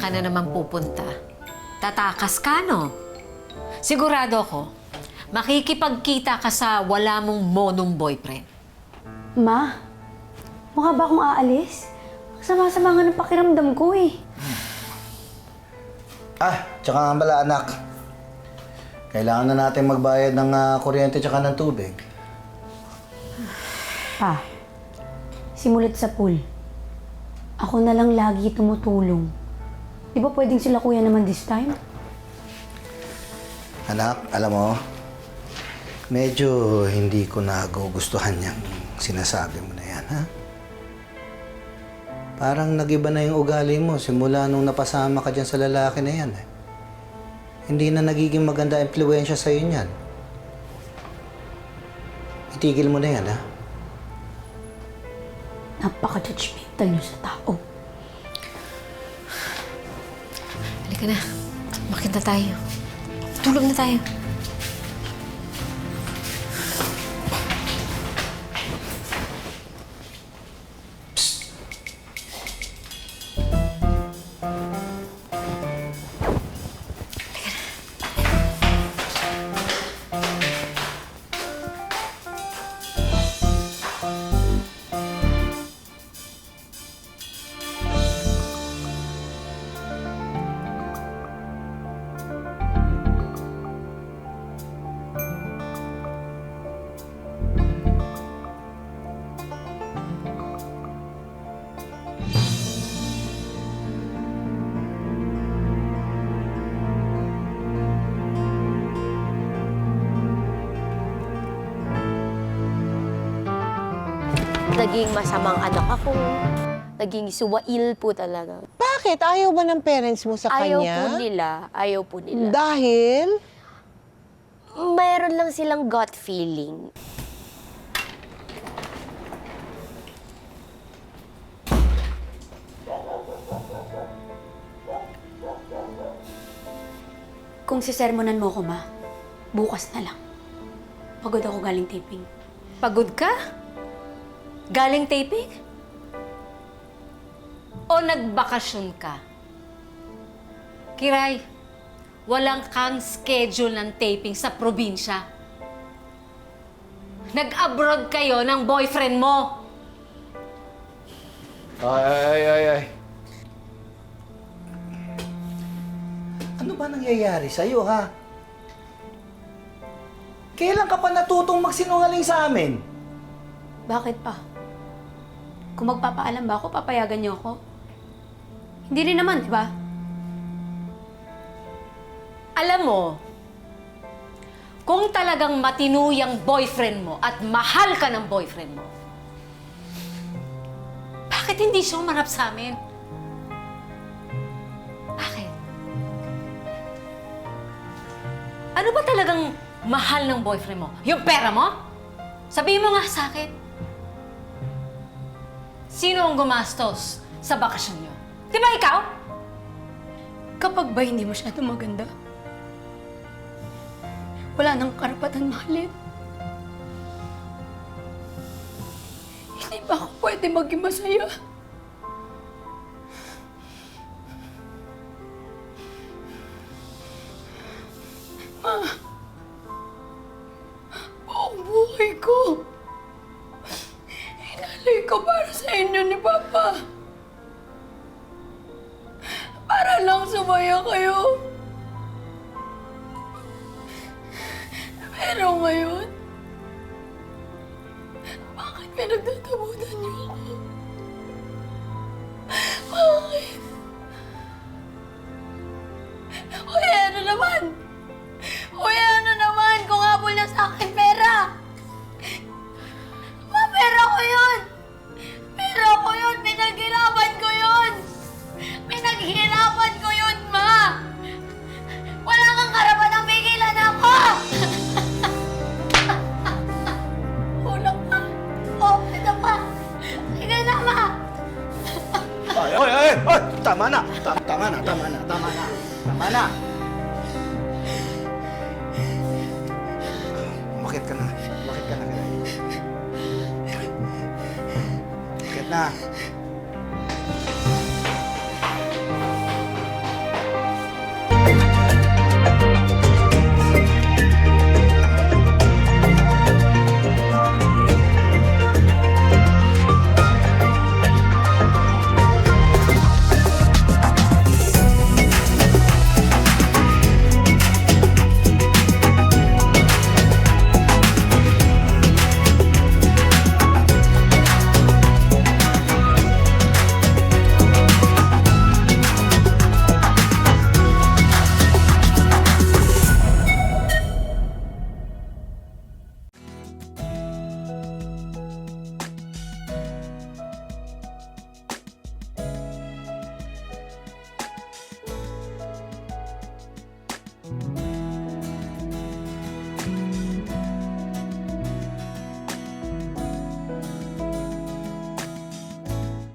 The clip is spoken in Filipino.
ka na naman pupunta, tatakas ka, no? Sigurado ako, makikipagkita ka sa wala mong monong boyfriend. Ma, mukha ba akong aalis? Sama-sama nga ng pakiramdam ko eh. Tsaka nga pala anak. Kailangan na natin magbayad ng kuryente tsaka ng tubig. Pa, simulat sa pool. Ako na lang lagi tumutulong. Di ba pwedeng sila kuya naman this time? Anak, alam mo, medyo hindi ko nagugustuhan yung sinasabi mo na yan, ha? Parang nag-iba na yung ugali mo simula nung napasama ka dyan sa lalaki na yan, eh. Hindi na nagiging maganda impluwensya sa'yo niyan. Itigil mo na yan, ha? Napaka-judgmental niyo sa tao. Halika na, bakit na tayo? Tulog na tayo. Naging masamang anak ako. Naging suwail po talaga. Bakit? Ayaw ba ng parents mo sa Ayaw kanya? po nila. Ayaw po nila. Dahil? Mayroon lang silang gut feeling. Kung sisermonan mo ko, Ma, bukas na lang. Pagod ako galing taping. Pagod ka? Galing taping? O nagbakasyon ka? Kiray, walang kang schedule ng taping sa probinsya. Nag-abroad kayo ng boyfriend mo. Ay. Ano ba nangyayari sa'yo, ha? Kailan ka pa natutong magsinungaling sa amin? Bakit pa? Kung magpapaalam ba ako, papayagan niyo ako? Hindi rin naman, di ba? Alam mo, kung talagang matinuyang boyfriend mo at mahal ka ng boyfriend mo, bakit hindi siya umarap sa amin? Bakit? Ano ba talagang mahal ng boyfriend mo? Yung pera mo? Sabihin mo nga sa akin. Sino ang gumastos sa bakasyon niyo? Di ba ikaw? Kapag ba hindi masyado maganda, wala nang karapatan mahalin. Hindi ba ako pwede maging masaya? Ma, buong buhay ko, hinalay ko para sa inyo ni Papa. Para lang sumaya kayo. Pero ngayon, bakit pinagtatabunan niyo ako? Bakit? Uy, ano naman? Uy, ano naman? Kung habol na sa akin pera! Ma, pera ko yun! Pera ko yun! Pinaghirapan ko yun! Pinaghirapan ko yun, Ma! Wala kang karapatang pigilan ako! Ulang pa! Oh, ito pa! Sige na, Ma! Ay! Tama na! Tama na! Bakit ka na? Bakit na?